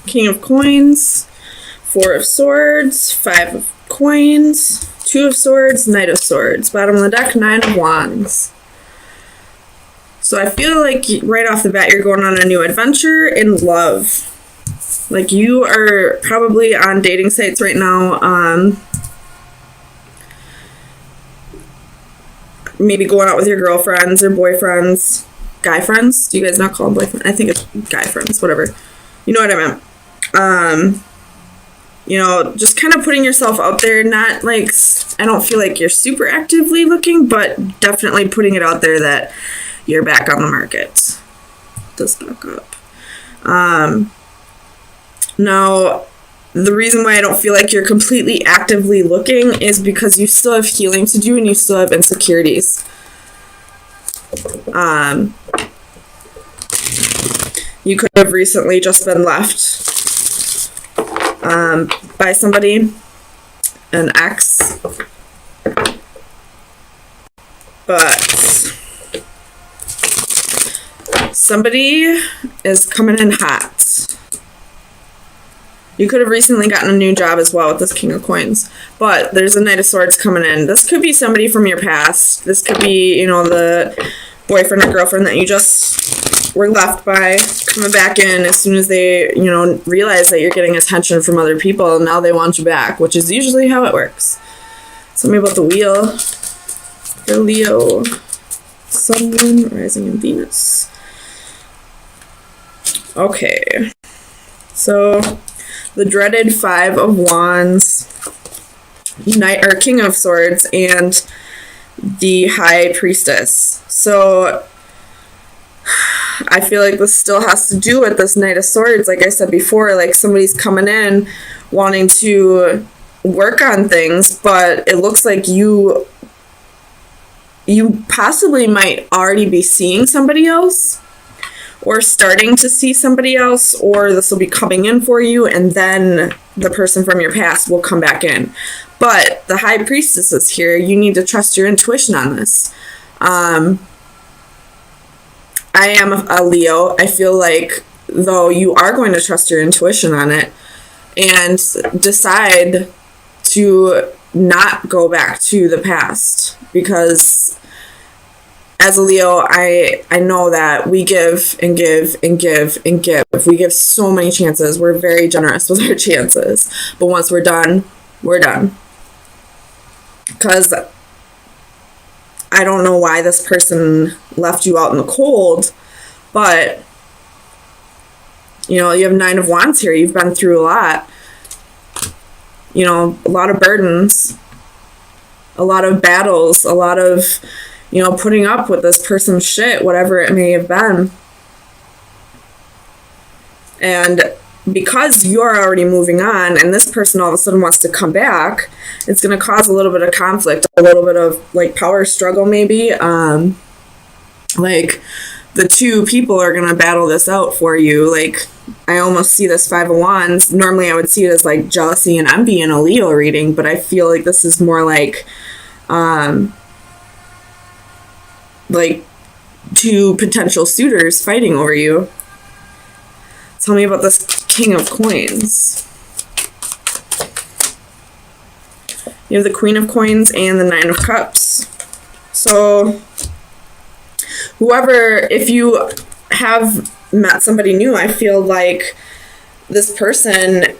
King of Coins, Four of Swords, Five of Coins, Two of Swords, Knight of Swords. Bottom of the deck, Nine of Wands. So I feel like right off the bat you're going on a new adventure in love. Like you are probably on dating sites right now. Maybe going out with your girlfriends or boyfriends. Guy friends? Do you guys not call them boyfriends? I think it's guy friends, whatever. You know what I meant. You know, just kind of putting yourself out there, not like, I don't feel like you're super actively looking, but definitely putting it out there that you're back on the market. This back up. Now, the reason why I don't feel like you're completely actively looking is because you still have healing to do and you still have insecurities. You could have recently just been left by somebody, an ex, but somebody is coming in hot. You could have recently gotten a new job as well with this King of Coins, but there's a Knight of Swords coming in. This could be somebody from your past. This could be, you know, the boyfriend or girlfriend that you just were left by, coming back in as soon as they, you know, realize that you're getting attention from other people, and now they want you back, which is usually how it works. Tell me about the Wheel. For Leo, Sun, Moon, Rising, and Venus. Okay. So, the dreaded Five of Wands, Knight or King of Swords, and the High Priestess. So I feel like this still has to do with this Knight of Swords. Like I said before, like somebody's coming in wanting to work on things, but it looks like you possibly might already be seeing somebody else, or starting to see somebody else, or this will be coming in for you, and then the person from your past will come back in. But the High Priestess is here. You need to trust your intuition on this. I am a Leo. I feel like, though, you are going to trust your intuition on it and decide to not go back to the past, because as a Leo, I know that we give and give and give and give. We give so many chances. We're very generous with our chances. But once we're done, we're done. Because I don't know why this person left you out in the cold, but, you know, you have Nine of Wands here. You've been through a lot. You know, a lot of burdens, a lot of battles, a lot of, you know, putting up with this person's shit, whatever it may have been. And because you're already moving on and this person all of a sudden wants to come back, it's going to cause a little bit of conflict, a little bit of like power struggle maybe. Like the two people are going to battle this out for you. Like I almost see this Five of Wands. Normally I would see it as like jealousy and envy in a Leo reading, but I feel like this is more like two potential suitors fighting over you. Tell me about this King of Coins. You have the Queen of Coins and the Nine of Cups. So, whoever, if you have met somebody new, I feel like this person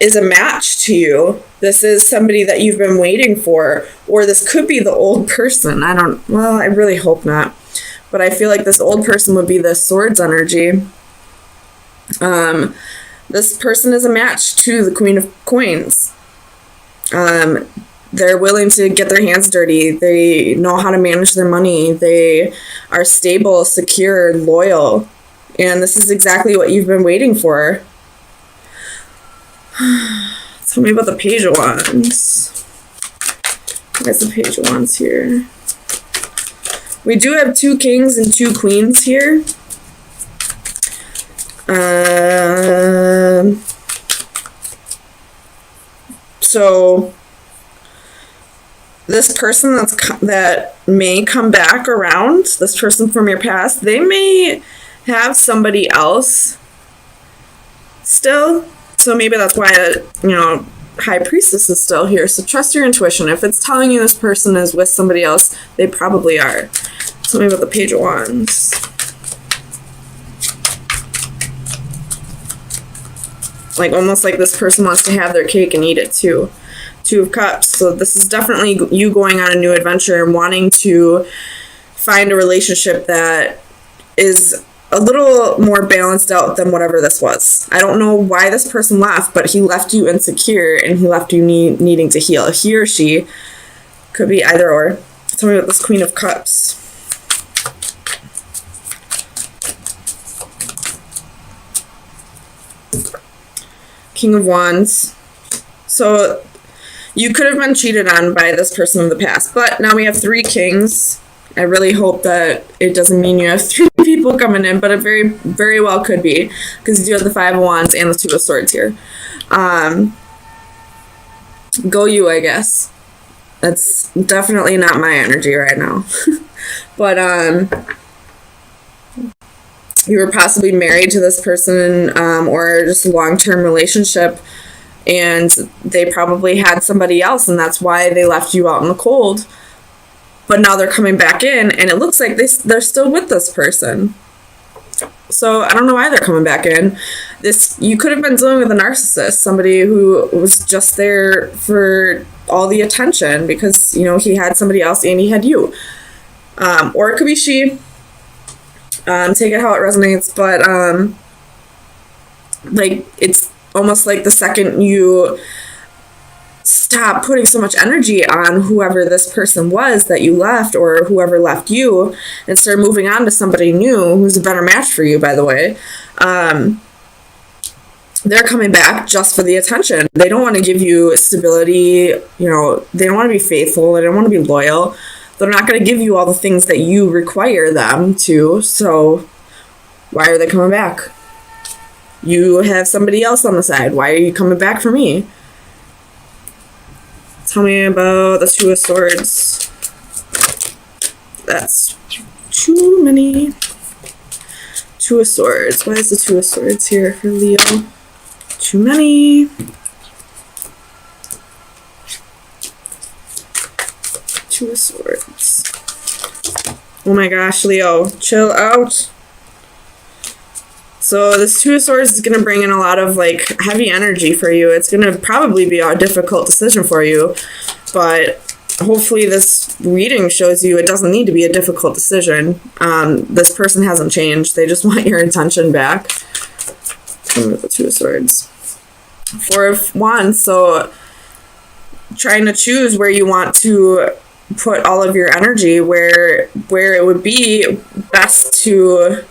is a match to you. This is somebody that you've been waiting for, or this could be the old person. I really hope not. But I feel like this old person would be the Swords energy. This person is a match to the Queen of Coins. They're willing to get their hands dirty. They know how to manage their money. They are stable, secure, loyal. And this is exactly what you've been waiting for. Tell me about the Page of Wands. Where's the Page of Wands here? We do have two kings and two queens here. So this person that may come back around, this person from your past, they may have somebody else still. So maybe that's why, High Priestess is still here. So trust your intuition. If it's telling you this person is with somebody else, they probably are. Tell me about the Page of Wands. Like, almost like this person wants to have their cake and eat it too. Two of Cups. So this is definitely you going on a new adventure and wanting to find a relationship that is a little more balanced out than whatever this was. I don't know why this person left, but he left you insecure and he left you needing to heal. He or she could be either or. Tell me about this Queen of Cups. King of Wands. So you could have been cheated on by this person in the past, but now we have 3 kings. I really hope that it doesn't mean you have 3 people coming in, but it very, very well could be, because you have the 5 of Wands and the 2 of Swords here. Go you, I guess. That's definitely not my energy right now. But you were possibly married to this person, or just a long-term relationship, and they probably had somebody else, and that's why they left you out in the cold. But now they're coming back in, and it looks like they're still with this person. So I don't know why they're coming back in. You could have been dealing with a narcissist, somebody who was just there for all the attention because, he had somebody else and he had you. Or it could be she. Take it how it resonates, but it's almost like the second you stop putting so much energy on whoever this person was that you left, or whoever left you, and start moving on to somebody new who's a better match for you, by the way, they're coming back just for the attention. They don't want to give you stability, they don't want to be faithful, they don't want to be loyal. They're not going to give you all the things that you require them to, so why are they coming back? You have somebody else on the side. Why are you coming back for me? Tell me about the 2 of Swords. That's too many. 2 of Swords. Why is the 2 of Swords here for Leo? Too many. Two of Swords. Oh my gosh, Leo, chill out. So this 2 of Swords is going to bring in a lot of heavy energy for you. It's going to probably be a difficult decision for you, but hopefully this reading shows you it doesn't need to be a difficult decision. This person hasn't changed. They just want your attention back. The 2 of Swords. 4 of Wands. So trying to choose where you want to put all of your energy, where it would be best to,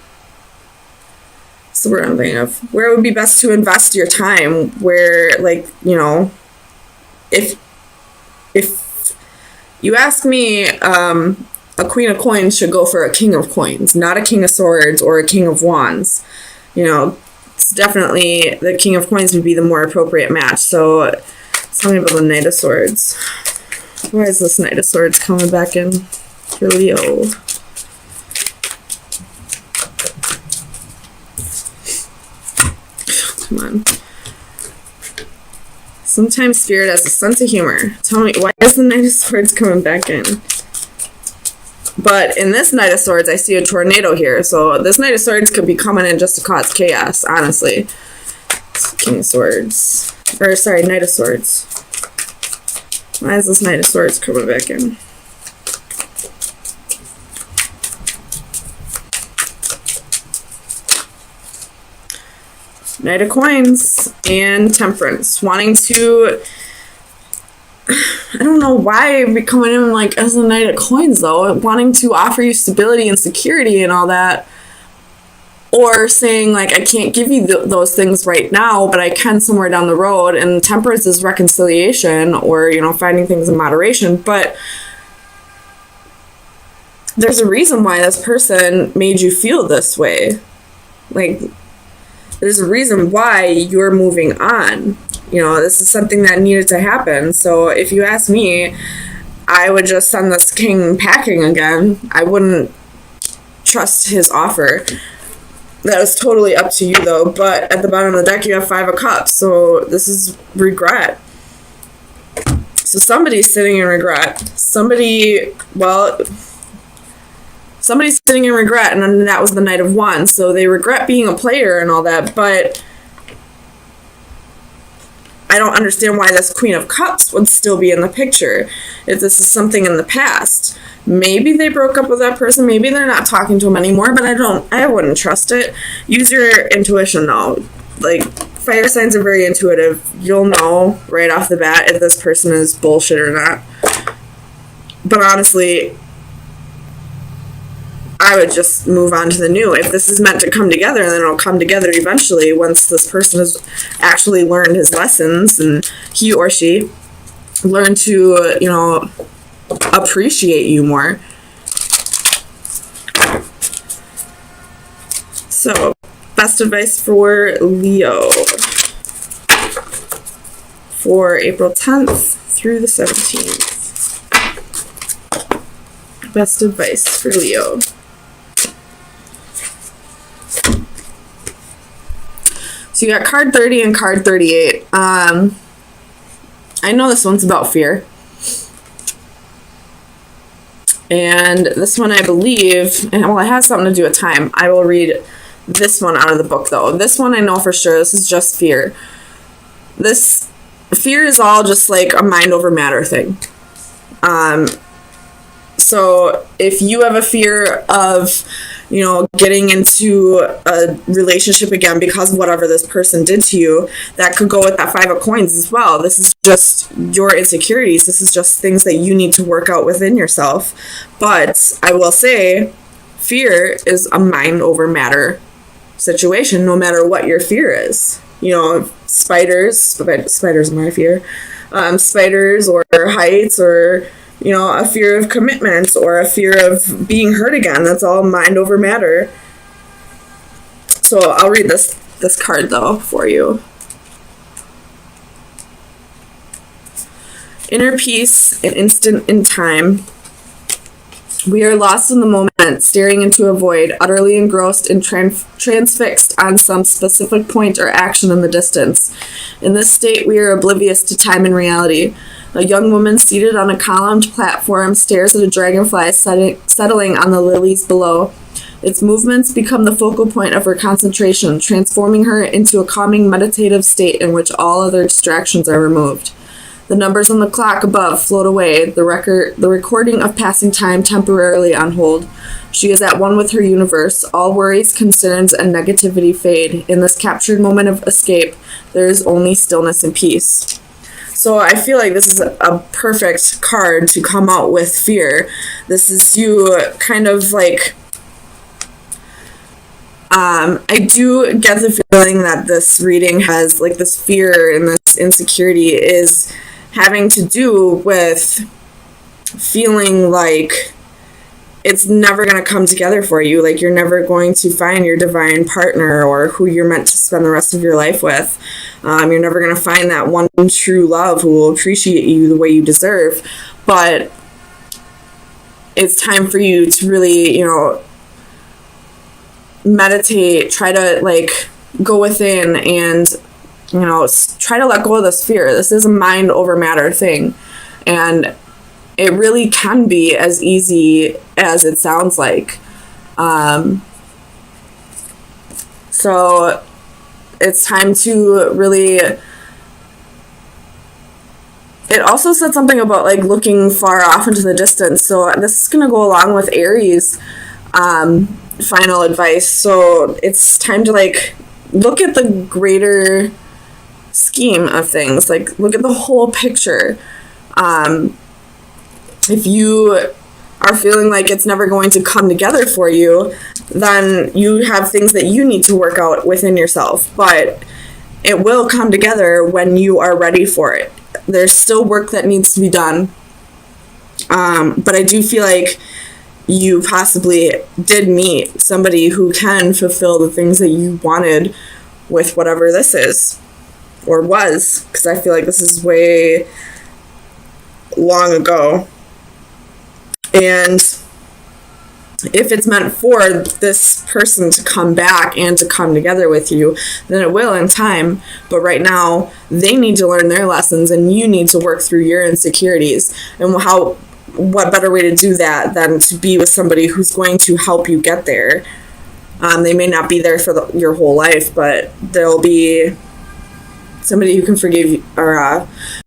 what's the word I'm thinking of, where it would be best to invest your time, where if you ask me, a Queen of Coins should go for a King of Coins, not a King of Swords or a King of Wands. It's definitely the King of Coins would be the more appropriate match. So tell me about the Knight of Swords. Why is this Knight of Swords coming back in for Leo? Come on. Sometimes Spirit has a sense of humor. Tell me, why is the Knight of Swords coming back in? But in this Knight of Swords, I see a tornado here. So this Knight of Swords could be coming in just to cause chaos, honestly. It's King of Swords. Or, sorry, Knight of Swords. Why is this Knight of Swords coming back in? Knight of Coins and Temperance. Wanting to, I don't know why we're coming in as a Knight of Coins though. Wanting to offer you stability and security and all that. Or saying I can't give you those things right now, but I can somewhere down the road. And Temperance is reconciliation, or finding things in moderation. But there's a reason why this person made you feel this way. There's a reason why you're moving on. This is something that needed to happen. So if you ask me, I would just send this king packing again. I wouldn't trust his offer. That is totally up to you, though. But at the bottom of the deck, you have 5 of Cups. So this is regret. So somebody's sitting in regret. Somebody's sitting in regret, and then that was the Knight of Wands. So they regret being a player and all that, but I don't understand why this Queen of Cups would still be in the picture if this is something in the past. Maybe they broke up with that person. Maybe they're not talking to him anymore, but I wouldn't trust it. Use your intuition, though. Like, fire signs are very intuitive. You'll know right off the bat if this person is bullshit or not. But honestly, I would just move on to the new. If this is meant to come together, then it'll come together eventually once this person has actually learned his lessons and he or she learn to, appreciate you more. So, best advice for Leo for April 10th through the 17th. Best advice for Leo. So you got card 30 and card 38. I know this one's about fear. And this one, I believe, and well, it has something to do with time. I will read this one out of the book, though. This one I know for sure. This is just fear. This fear is all just like a mind over matter thing. So if you have a fear of, getting into a relationship again because whatever this person did to you, that could go with that 5 of Coins as well. This is just your insecurities. This is just things that you need to work out within yourself. But I will say, fear is a mind over matter situation, no matter what your fear is. Spiders are my fear. Spiders or heights or a fear of commitment or a fear of being hurt again. That's all mind over matter. So I'll read this card, though, for you. Inner peace, an instant in time. We are lost in the moment, staring into a void, utterly engrossed and transfixed on some specific point or action in the distance. In this state, we are oblivious to time and reality. A young woman seated on a columned platform stares at a dragonfly settling on the lilies below. Its movements become the focal point of her concentration, transforming her into a calming meditative state in which all other distractions are removed. The numbers on the clock above float away, the recording of passing time temporarily on hold. She is at one with her universe. All worries, concerns, and negativity fade. In this captured moment of escape, there is only stillness and peace. So I feel like this is a perfect card to come out with fear. This is you kind of like... I do get the feeling that this reading has, like, this fear and this insecurity is having to do with feeling like it's never going to come together for you. Like, you're never going to find your divine partner or who you're meant to spend the rest of your life with. You're never going to find that one true love who will appreciate you the way you deserve. But it's time for you to really, meditate, try to, like, go within and, try to let go of this fear. This is a mind over matter thing. And it really can be as easy as it sounds like. So it's time to really... It also said something about, like, looking far off into the distance. So this is going to go along with Aries' final advice. So it's time to, like, look at the greater scheme of things. Like, look at the whole picture. If you are feeling like it's never going to come together for you, then you have things that you need to work out within yourself. But it will come together when you are ready for it. There's still work that needs to be done. But I do feel like you possibly did meet somebody who can fulfill the things that you wanted with whatever this is. Or was. Because I feel like this is way long ago. And if it's meant for this person to come back and to come together with you, then it will in time. But right now, they need to learn their lessons, and you need to work through your insecurities. And what better way to do that than to be with somebody who's going to help you get there? They may not be there for your whole life, but they'll be somebody who can forgive you, or